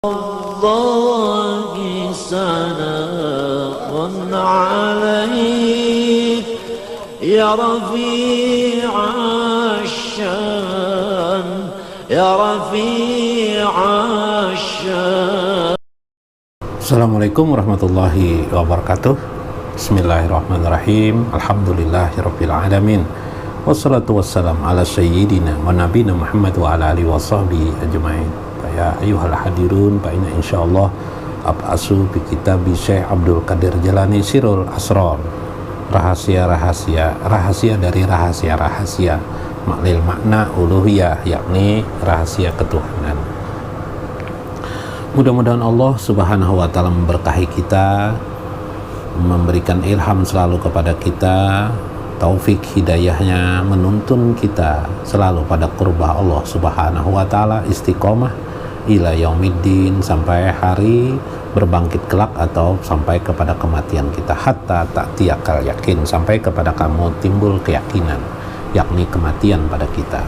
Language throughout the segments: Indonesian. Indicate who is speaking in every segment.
Speaker 1: الله سلام عليك يا رفيع الشان يا رفيع الشان.
Speaker 2: Assalamualaikum warahmatullahi wabarakatuh. Bismillahirrahmanirrahim. Alhamdulillahirabbil alamin. Wassalatu wassalamu ala sayyidina wa nabiyina Muhammad wa ala alihi washabbihi ajmain. Ya ayyuhal hadirun, fa inna insyaallah ab'asu bi kitabi Syekh Abdul Qadir Jalani Sirul Asrar. Rahasia-rahasia dari rahasia-rahasia maklil makna uluhiyah, yakni rahasia ketuhanan. Mudah-mudahan Allah Subhanahu wa taala memberkahi kita, memberikan ilham selalu kepada kita, taufik hidayahnya menuntun kita selalu pada qurbah Allah Subhanahu wa taala, istiqomah ila yaumiddin, sampai hari berbangkit kelak atau sampai kepada kematian kita, hatta ta'tiyakal yakin, sampai kepada kamu timbul keyakinan, yakni kematian pada kita.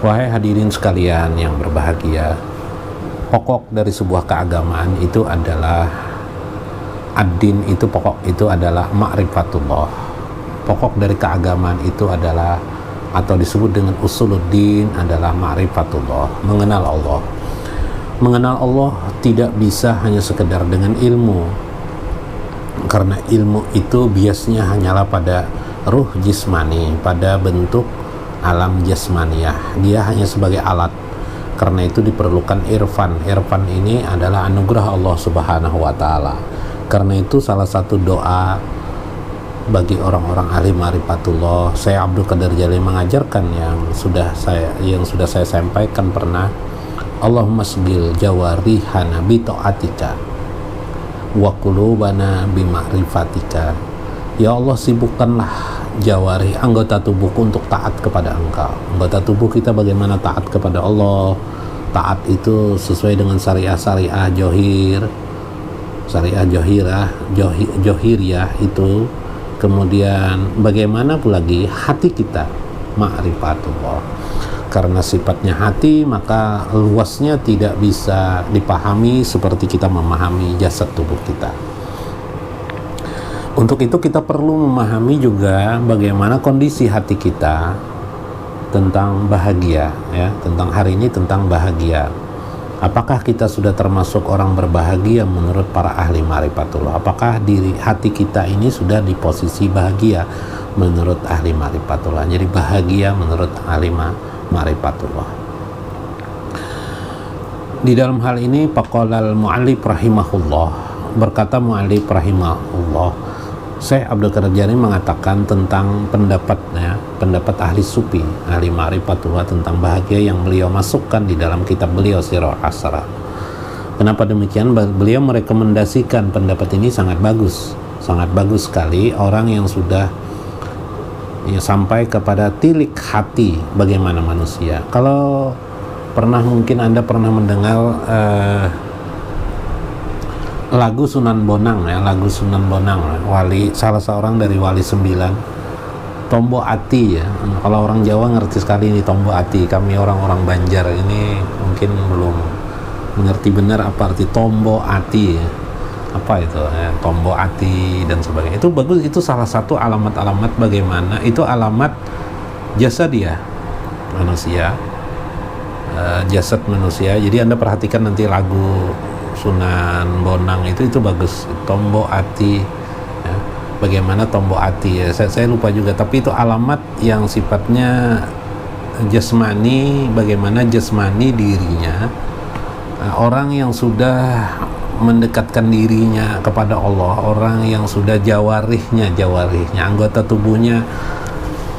Speaker 2: Wahai hadirin sekalian yang berbahagia, pokok dari sebuah keagamaan itu adalah ad-din, itu pokok itu adalah ma'rifatullah. Pokok dari keagamaan itu adalah, atau disebut dengan usuluddin, adalah ma'rifatullah, mengenal Allah. Mengenal Allah tidak bisa hanya sekedar dengan ilmu, karena ilmu itu biasanya hanyalah pada ruh jismani, pada bentuk alam jasmaniyah. Dia hanya sebagai alat. Karena itu diperlukan irfan. Irfan ini adalah anugerah Allah Subhanahu wa taala. Karena itu salah satu doa bagi orang-orang ahli ma'rifatullah, saya Abdul Qadir Jalani mengajarkan yang sudah saya sampaikan pernah. Allahumma sgil jawarihana bi ta'atika wa qulubana bi ma'rifatika. Ya Allah, sibukkanlah jawarih, anggota tubuhku, untuk taat kepada Engkau. Anggota tubuh kita bagaimana taat kepada Allah? Taat itu sesuai dengan syariah johir, syariah johiriyah itu. Kemudian bagaimana pula lagi hati kita, ma'rifatullah. Karena sifatnya hati, maka luasnya tidak bisa dipahami seperti kita memahami jasad tubuh kita. Untuk itu kita perlu memahami juga bagaimana kondisi hati kita tentang bahagia, ya, tentang hari ini, tentang bahagia. Apakah kita sudah termasuk orang berbahagia menurut para ahli ma'rifatullah? Apakah hati kita ini sudah di posisi bahagia menurut ahli ma'rifatullah? Jadi bahagia menurut ahli ma'rifatullah. Di dalam hal ini faqalal mu'allif rahimahullah, berkata mu'allif rahimahullah, Syekh Abdul Qadir Jalani mengatakan tentang pendapat ahli sufi, ahli ma'rifatullah tentang bahagia yang beliau masukkan di dalam kitab beliau Sirul Asrar. Kenapa demikian? Beliau merekomendasikan pendapat ini sangat bagus sekali. Orang yang sudah sampai kepada tilik hati bagaimana manusia. Kalau mungkin Anda pernah mendengar lagu Sunan Bonang, ya, lagu Sunan Bonang, wali, salah seorang dari wali 9, Tombo Ati, ya. Kalau orang Jawa ngerti sekali ini Tombo Ati. Kami orang-orang Banjar ini mungkin belum mengerti benar apa arti Tombo Ati, ya. Apa itu, ya, Tombo Ati dan sebagainya. Itu bagus, itu salah satu alamat-alamat bagaimana itu alamat jasad dia manusia, jasad manusia. Jadi Anda perhatikan nanti lagu Sunan Bonang itu bagus, Tombo Ati, ya. Bagaimana Tombo Ati, ya, saya lupa juga, tapi itu alamat yang sifatnya jasmani, bagaimana jasmani dirinya, orang yang sudah mendekatkan dirinya kepada Allah, orang yang sudah jawarihnya, anggota tubuhnya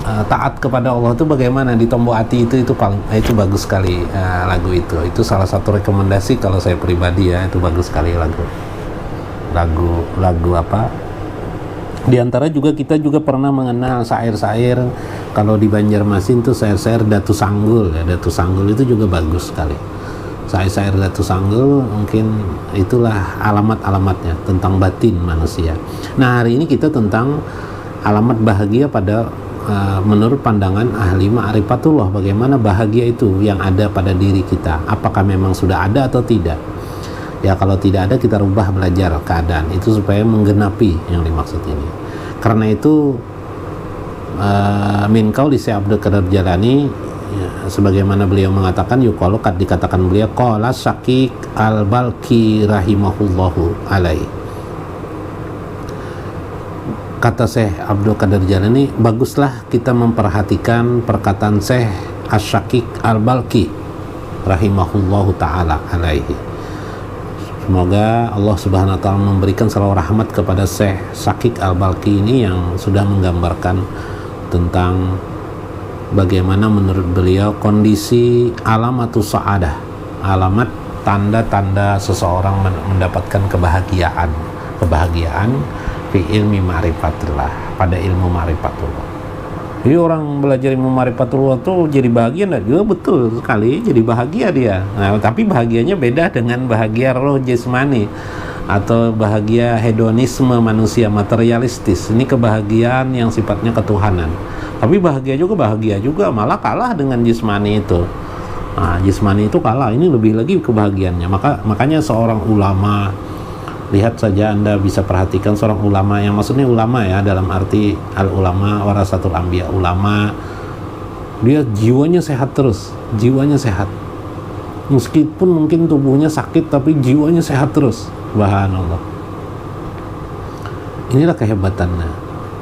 Speaker 2: taat kepada Allah, itu bagaimana di Tombo Ati itu bagus sekali. Lagu itu salah satu rekomendasi kalau saya pribadi, ya, itu bagus sekali lagu apa. Di antara juga kita juga pernah mengenal syair-syair, kalau di Banjarmasin itu syair-syair Datu Sanggul, ya. Datu Sanggul itu juga bagus sekali. Syair-syair Datu Sanggul mungkin itulah alamat-alamatnya tentang batin manusia. Nah, hari ini kita tentang alamat bahagia pada menurut pandangan ahli ma'rifatullah, bagaimana bahagia itu yang ada pada diri kita, apakah memang sudah ada atau tidak. Ya kalau tidak ada kita rubah belajar keadaan itu supaya menggenapi yang dimaksud ini. Karena itu min qauli Syekh Abdul Qadir Jalani, ya, sebagaimana beliau mengatakan, yuqalu kad dikatakan beliau qala Syaqiq al-Balqi rahimahullahu alaihi. Kata Syekh Abdul Qadir Jalani, baguslah kita memperhatikan perkataan Syekh Asy-Syaqiq al-Balqi rahimahullahu ta'ala alaihi. Semoga Allah Subhanahu wa ta'ala memberikan selalu rahmat kepada Syekh Syaqiq al-Balqi ini yang sudah menggambarkan tentang bagaimana menurut beliau kondisi alamatus sa'adah, alamat tanda-tanda seseorang mendapatkan kebahagiaan fi ilmi ma'rifatillah, pada ilmu ma'rifatullah. Jadi orang belajar ilmu ma'rifatullah tuh jadi bahagia enggak? Ya betul sekali, jadi bahagia dia. Nah, tapi bahagianya beda dengan bahagia roh jasmani atau bahagia hedonisme manusia materialistis. Ini kebahagiaan yang sifatnya ketuhanan. Tapi bahagia juga malah kalah dengan jasmani itu. Nah, jasmani itu kalah, ini lebih lagi kebahagiaannya. Makanya seorang ulama, lihat saja Anda bisa perhatikan seorang ulama, yang maksudnya ulama ya dalam arti al-ulama warasatul anbiya, ulama dia jiwanya sehat terus, jiwanya sehat meskipun mungkin tubuhnya sakit tapi jiwanya sehat terus. Subhanallah, inilah kehebatannya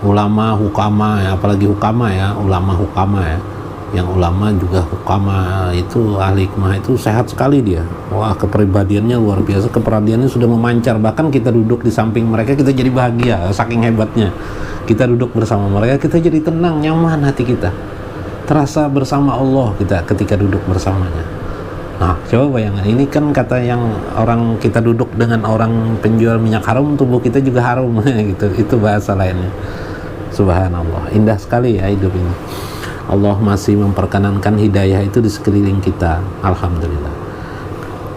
Speaker 2: ulama hukama ya, apalagi hukama ya, ulama hukama ya, yang ulama juga hukama itu ahli hikmah itu sehat sekali dia. Wah, kepribadiannya luar biasa, kepribadiannya sudah memancar, bahkan kita duduk di samping mereka kita jadi bahagia, saking hebatnya. Kita duduk bersama mereka kita jadi tenang, nyaman hati kita, terasa bersama Allah kita ketika duduk bersamanya. Nah, coba bayangkan, ini kan kata yang orang kita duduk dengan orang penjual minyak harum, tubuh kita juga harum gitu. Itu bahasa lainnya. Subhanallah, indah sekali ya hidup ini. Allah masih memperkenankan hidayah itu di sekeliling kita. Alhamdulillah.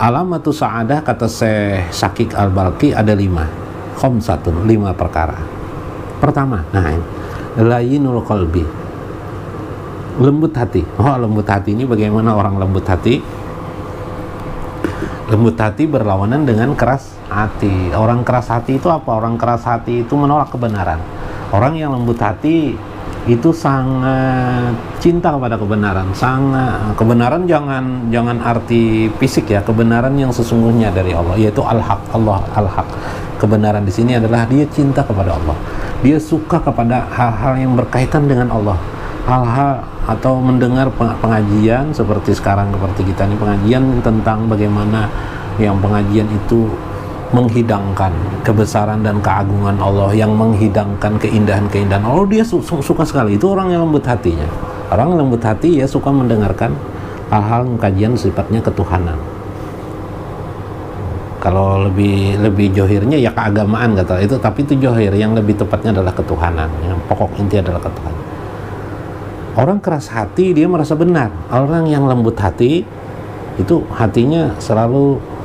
Speaker 2: Alamatu sa'adah kata Syekh Syaqiq al-Balqi ada 5 perkara. Pertama, layinul qalbi, lembut hati. Lembut hati ini bagaimana orang lembut hati? Lembut hati berlawanan dengan keras hati. Orang keras hati itu apa? Orang keras hati itu menolak kebenaran. Orang yang lembut hati itu sangat cinta kepada kebenaran, sangat kebenaran, jangan arti fisik ya, kebenaran yang sesungguhnya dari Allah, yaitu al-haq. Allah al-haq, kebenaran di sini adalah dia cinta kepada Allah, dia suka kepada hal-hal yang berkaitan dengan Allah, hal-hal atau mendengar pengajian seperti sekarang, seperti kita ini pengajian tentang bagaimana yang pengajian itu menghidangkan kebesaran dan keagungan Allah, yang menghidangkan keindahan-keindahan Allah, dia suka sekali. Itu orang yang lembut hatinya. Orang yang lembut hati ya suka mendengarkan hal-hal kajian sifatnya ketuhanan. Kalau lebih johirnya ya keagamaan kata itu, tapi itu johir, yang lebih tepatnya adalah ketuhanan, yang pokok inti adalah ketuhanan. Orang keras hati dia merasa benar. Orang yang lembut hati itu hatinya selalu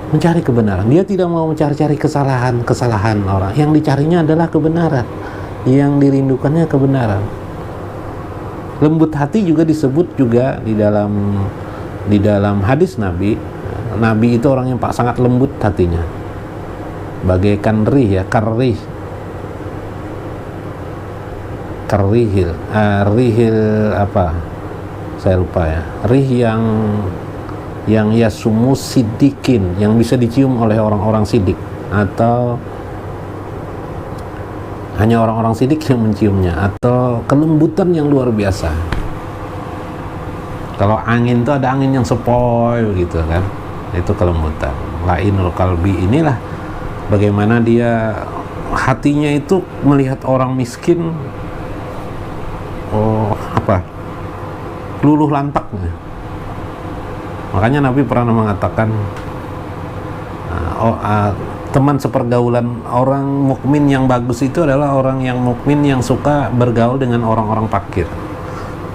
Speaker 2: mencari kebenaran. Dia tidak mau mencari-cari kesalahan orang. Yang dicarinya adalah kebenaran. Yang dirindukannya kebenaran. Lembut hati juga disebut juga di dalam hadis Nabi. Nabi itu orang yang sangat lembut hatinya. Bagaikan rih ya, rihil apa? Saya lupa ya. Rih yang yasumu sidikin, yang bisa dicium oleh orang-orang sidik, atau hanya orang-orang sidik yang menciumnya, atau kelembutan yang luar biasa. Kalau angin itu ada angin yang sepoi gitu kan, itu kelembutan. Lainul qalbi, inilah bagaimana dia hatinya itu melihat orang miskin luluh lantaknya. Makanya Nabi pernah mengatakan teman sepergaulan orang mukmin yang bagus itu adalah orang yang mukmin yang suka bergaul dengan orang-orang fakir.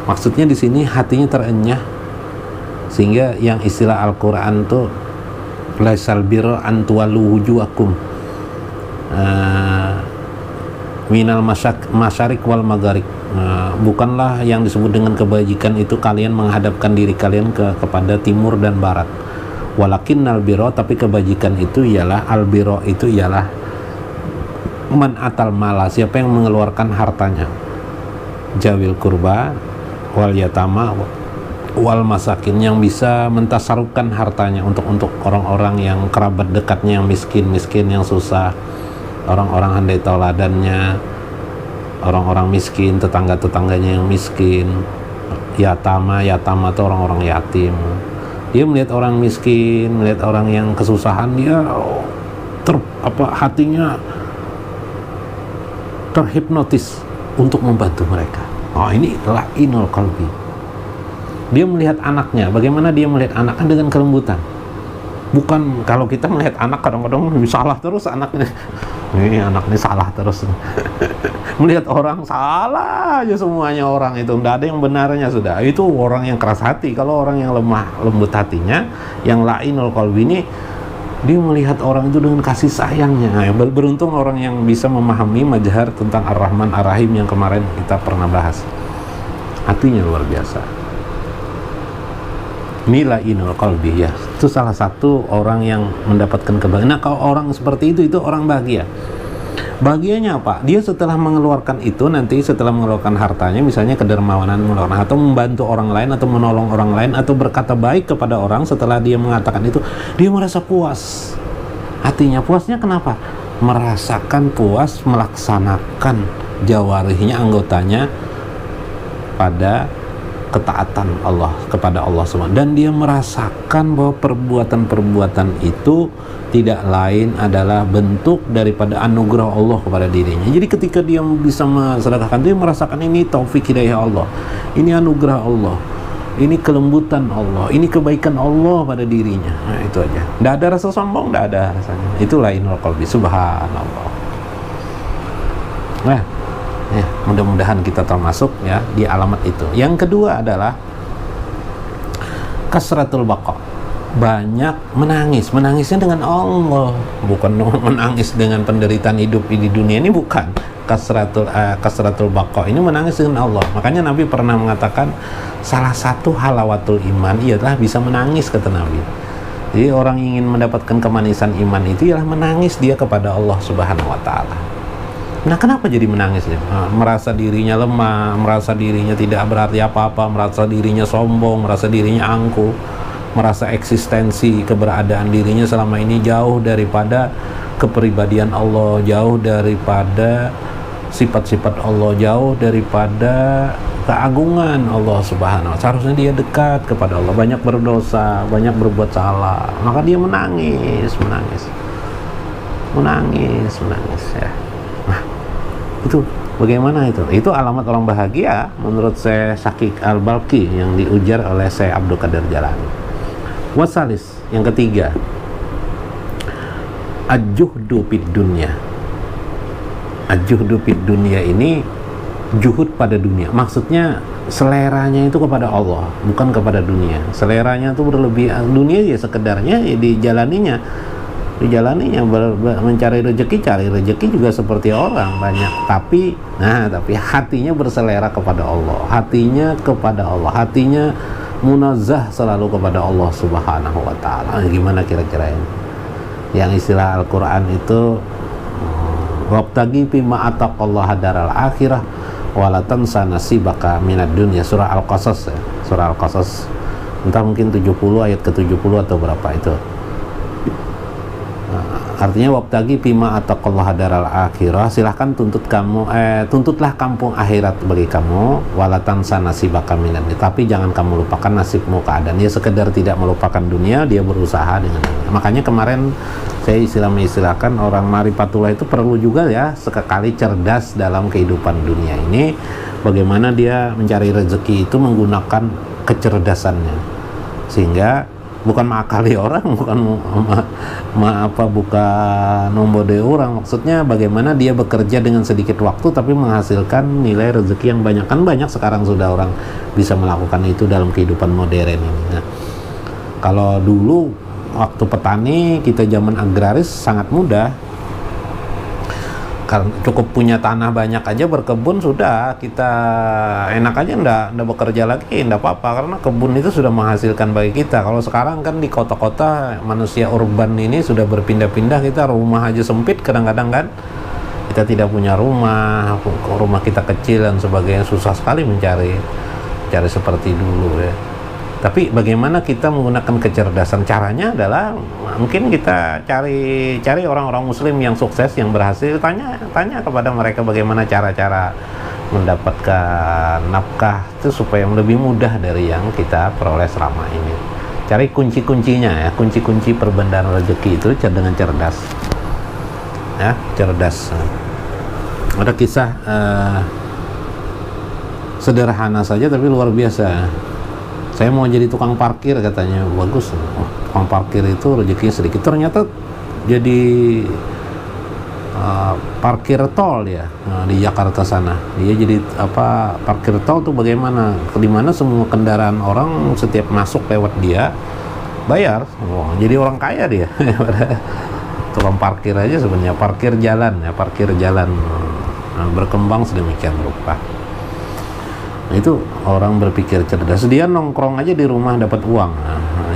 Speaker 2: Maksudnya di sini hatinya terenyah, sehingga yang istilah Al-Qur'an tuh laisal birra an tuwallu wujuhakum minal masyarik wal magharib. Bukanlah yang disebut dengan kebajikan itu kalian menghadapkan diri kalian kepada timur dan barat. Walakinnal birra, tapi kebajikan itu ialah albiro, itu ialah man atal mala, siapa yang mengeluarkan hartanya, jawil kurba wal yatama wal masakin, yang bisa mentasarufkan hartanya untuk orang-orang yang kerabat dekatnya yang miskin, yang susah, orang-orang handai tauladannya, orang-orang miskin, tetangga-tetangganya yang miskin. Yatama itu orang-orang yatim. Dia melihat orang miskin, melihat orang yang kesusahan, dia hatinya terhipnotis untuk membantu mereka. Oh, ini la'inul qalbi. Dia melihat anaknya, bagaimana dia melihat anaknya dengan kelembutan. Bukan kalau kita melihat anak kadang-kadang salah terus anaknya. Ini anaknya salah terus. Melihat orang salah aja semuanya, orang itu tidak ada yang benarnya sudah. Itu orang yang keras hati. Kalau orang yang lemah lembut hatinya, yang la'inul qalbi ini, dia melihat orang itu dengan kasih sayangnya. Beruntung orang yang bisa memahami majhar tentang Ar-Rahman Ar-Rahim yang kemarin kita pernah bahas. Hatinya luar biasa. Mila'inul qalbi, ya. Itu salah satu orang yang mendapatkan kebahagiaan. Nah, kalau orang seperti itu orang bahagia. Bahagianya apa? Dia setelah mengeluarkan itu, nanti setelah mengeluarkan hartanya, misalnya kedermawanan mengeluarkan, atau membantu orang lain, atau menolong orang lain, atau berkata baik kepada orang, setelah dia mengatakan itu, dia merasa puas. Hatinya puasnya kenapa? Merasakan puas melaksanakan jawarihnya, anggotanya pada ketaatan Allah kepada Allah SWT, dan dia merasakan bahwa perbuatan-perbuatan itu tidak lain adalah bentuk daripada anugerah Allah kepada dirinya. Jadi ketika dia bisa mensedekahkan, dia merasakan ini taufik hidayah Allah, ini anugerah Allah, ini kelembutan Allah, ini kebaikan Allah pada dirinya. Nah, itu aja. Tidak ada rasa sombong, tidak ada rasanya. Itulah inul qalbi, subhanallah. Nah, ya, mudah-mudahan kita termasuk ya di alamat itu. Yang kedua adalah kasratul baqa, banyak menangis. Menangisnya dengan Allah, bukan menangis dengan penderitaan hidup di dunia ini, bukan. Kasratul baqa ini menangis dengan Allah. Makanya Nabi pernah mengatakan salah satu halawatul iman ialah bisa menangis, kata Nabi. Jadi orang ingin mendapatkan kemanisan iman itu ialah menangis dia kepada Allah Subhanahu wa taala. Nah, kenapa jadi menangisnya? Merasa dirinya lemah, merasa dirinya tidak berarti apa-apa, merasa dirinya sombong, merasa dirinya angkuh, merasa eksistensi keberadaan dirinya selama ini jauh daripada kepribadian Allah, jauh daripada sifat-sifat Allah, jauh daripada keagungan Allah Subhanahu wa taala. Seharusnya dia dekat kepada Allah, banyak berdosa, banyak berbuat salah, maka dia menangis ya. Nah, itu bagaimana itu? Itu alamat orang bahagia menurut Syekh Syakik Al-Balqi yang diujar oleh Syekh Abdul Qadir Jalani. Wasalis, yang ketiga, ajuhdu fid dunya. Ajuhdu fid dunya ini juhud pada dunia. Maksudnya seleranya itu kepada Allah, bukan kepada dunia. Seleranya itu berlebih, dunia ya sekedarnya ya dijalaninya mencari rezeki, cari rezeki juga seperti orang banyak, tapi hatinya berselera kepada Allah, hatinya munazzah selalu kepada Allah Subhanahu wa taala. Gimana kira-kira ini? Yang istilah Al-Qur'an itu wabtagi fima ataqallaha daral akhirah wala tansa nasibaka minad dunya, surah Al-Qasas ya. Surah Al-Qasas entah mungkin 70 ayat ke-70 atau berapa itu. Artinya wabtagi fima ataqallaha daral akhirah, silahkan tuntutlah kampung akhirat bagi kamu, walatan sanasibaka minan, tapi jangan kamu lupakan nasibmu keadaan. Dia sekedar tidak melupakan dunia, dia berusaha dengan dunia. Makanya kemarin saya istilahkan orang Marifatullah itu perlu juga ya sekali cerdas dalam kehidupan dunia ini, bagaimana dia mencari rezeki itu menggunakan kecerdasannya, sehingga bukan mengakali orang, bukan membodoi orang. Maksudnya bagaimana dia bekerja dengan sedikit waktu tapi menghasilkan nilai rezeki yang banyak. Kan banyak sekarang sudah orang bisa melakukan itu dalam kehidupan modern ini. Nah, kalau dulu waktu petani kita zaman agraris sangat mudah. cukup punya tanah banyak aja berkebun sudah kita enak aja, ndak bekerja lagi, ndak apa-apa, karena kebun itu sudah menghasilkan bagi kita. Kalau sekarang kan di kota-kota manusia urban ini sudah berpindah-pindah, kita rumah aja sempit kadang-kadang kan, kita tidak punya rumah kita kecil dan sebagainya, susah sekali mencari seperti dulu ya. Tapi bagaimana kita menggunakan kecerdasan? Caranya adalah mungkin kita cari orang-orang muslim yang sukses, yang berhasil, tanya kepada mereka bagaimana cara-cara mendapatkan nafkah itu supaya lebih mudah dari yang kita peroleh selama ini. Cari kunci-kuncinya ya, kunci-kunci perbendaharaan rezeki itu dengan cerdas. Ya, cerdas. Ada kisah sederhana saja tapi luar biasa. Saya mau jadi tukang parkir katanya, bagus. Tukang parkir itu rezekinya sedikit. Ternyata jadi parkir tol ya, di Jakarta sana. Dia jadi parkir tol tuh bagaimana? Dimana semua kendaraan orang setiap masuk lewat dia bayar. Jadi orang kaya dia. Tukang parkir aja sebenarnya, parkir jalan. Berkembang sedemikian rupa. Nah, itu orang berpikir cerdas. Dia nongkrong aja di rumah dapat uang.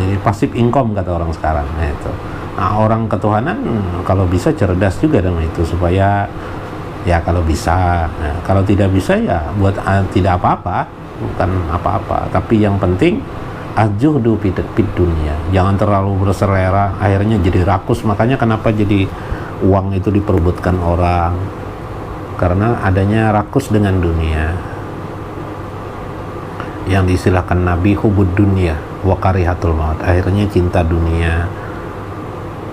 Speaker 2: Ini passive income kata orang sekarang. Nah, itu. Nah, orang ketuhanan kalau bisa cerdas juga dengan itu supaya ya kalau bisa. Nah, kalau tidak bisa ya buat tidak apa-apa, bukan apa-apa. Tapi yang penting ajuhdu fid dunya. Jangan terlalu berselera akhirnya jadi rakus. Makanya kenapa jadi uang itu diperebutkan orang? Karena adanya rakus dengan dunia. Yang diistilahkan Nabi hubud dunia wa karihatul maut, akhirnya cinta dunia,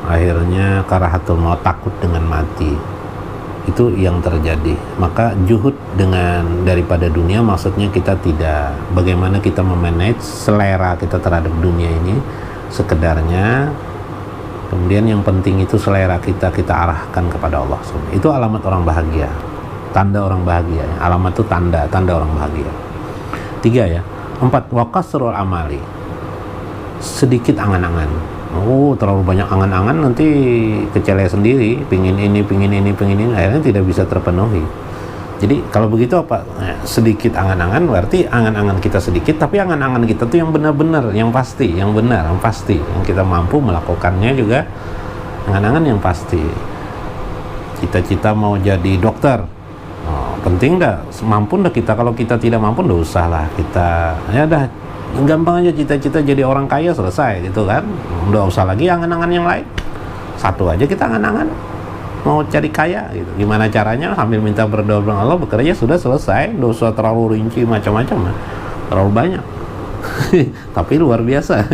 Speaker 2: akhirnya karahatul maut, takut dengan mati. Itu yang terjadi. Maka juhud dengan daripada dunia, maksudnya kita tidak, bagaimana kita memanage selera kita terhadap dunia ini sekedarnya. Kemudian yang penting itu selera kita arahkan kepada Allah. Itu alamat orang bahagia, tanda orang bahagia. Alamat itu tanda orang bahagia. 3 ya. 4, waqasrul amali, sedikit angan-angan. Terlalu banyak angan-angan nanti kecele sendiri, pingin ini, akhirnya tidak bisa terpenuhi. Jadi kalau begitu apa? Sedikit angan-angan berarti angan-angan kita sedikit, tapi angan-angan kita tuh yang benar-benar, yang pasti, yang benar, yang pasti, yang kita mampu melakukannya juga angan-angan yang pasti. Cita-cita mau jadi dokter, penting dah, mampu dah kita. Kalau kita tidak mampu, dah usah lah kita, ya dah gampang aja cita-cita jadi orang kaya, selesai gitu kan. Udah usah lagi angan-angan yang lain, satu aja kita angan-angan mau cari kaya gitu. Gimana caranya? Sambil minta berdoa kepada Allah, bekerja, sudah selesai. Udah usah terlalu rinci macam-macam, terlalu banyak. Tapi luar biasa.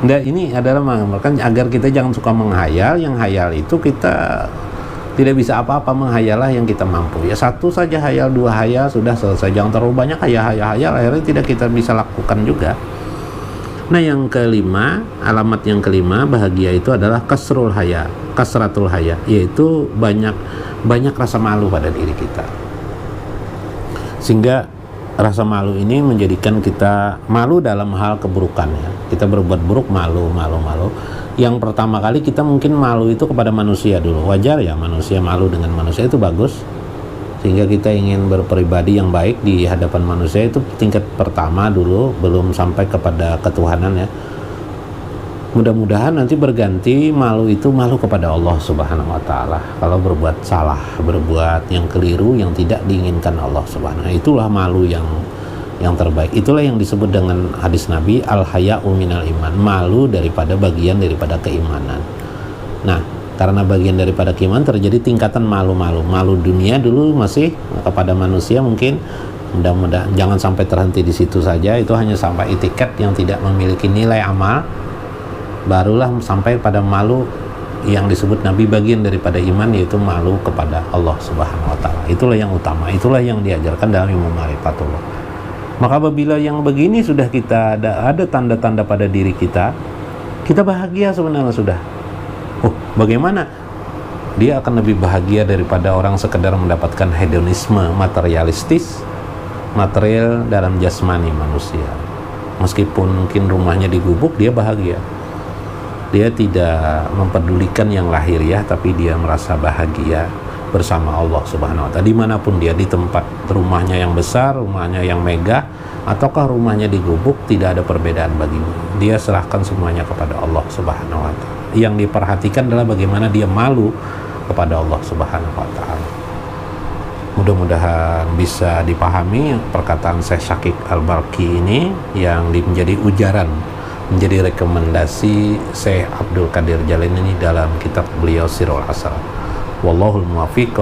Speaker 2: Nah, ini adalah menggambarkan agar kita jangan suka menghayal. Yang hayal itu kita tidak bisa apa-apa, menghayallah yang kita mampu. Ya satu saja hayal, 2 hayal, sudah selesai. Jangan terlalu banyak hayal, akhirnya tidak kita bisa lakukan juga. Nah, yang kelima, alamat yang kelima bahagia itu adalah kasratul haya, yaitu banyak rasa malu pada diri kita. Sehingga rasa malu ini menjadikan kita malu dalam hal keburukan ya. Kita berbuat buruk, malu. Yang pertama kali kita mungkin malu itu kepada manusia dulu. Wajar ya, manusia malu dengan manusia, itu bagus. Sehingga kita ingin berpribadi yang baik di hadapan manusia, itu tingkat pertama dulu, belum sampai kepada ketuhanan ya. Mudah-mudahan nanti berganti malu itu malu kepada Allah Subhanahu wa taala. Kalau berbuat salah, berbuat yang keliru, yang tidak diinginkan Allah Subhanahu. Itulah malu yang terbaik. Itulah yang disebut dengan hadis Nabi, al-haya'u minal iman, malu bagian daripada keimanan. Nah, karena bagian daripada keimanan terjadi tingkatan malu dunia dulu masih kepada manusia, mungkin mudah-mudahan jangan sampai terhenti di situ saja, itu hanya sampai etiket yang tidak memiliki nilai amal, barulah sampai pada malu yang disebut Nabi bagian daripada iman, yaitu malu kepada Allah Subhanahu wa taala. Itulah yang utama, itulah yang diajarkan dalam ilmu ma'rifatullah. Maka apabila yang begini sudah kita ada tanda-tanda pada diri kita bahagia sebenarnya sudah. Bagaimana? Dia akan lebih bahagia daripada orang sekedar mendapatkan hedonisme materialistis, material dalam jasmani manusia. Meskipun mungkin rumahnya digubuk, dia bahagia. Dia tidak mempedulikan yang lahiriah, tapi dia merasa bahagia bersama Allah Subhanahu wa Ta'ala dimanapun dia, di tempat rumahnya yang besar, rumahnya yang megah, ataukah rumahnya di gubuk, tidak ada perbedaan baginya. Dia serahkan semuanya kepada Allah Subhanahu wa Ta'ala. Yang diperhatikan adalah bagaimana dia malu kepada Allah Subhanahu wa Ta'ala. Mudah-mudahan bisa dipahami perkataan Syekh Syakik Al-Balkhi ini yang menjadi ujaran, menjadi rekomendasi Syekh Abdul Qadir Jalani ini dalam kitab beliau Sirrul Asrar. Wallahul muwaffiq.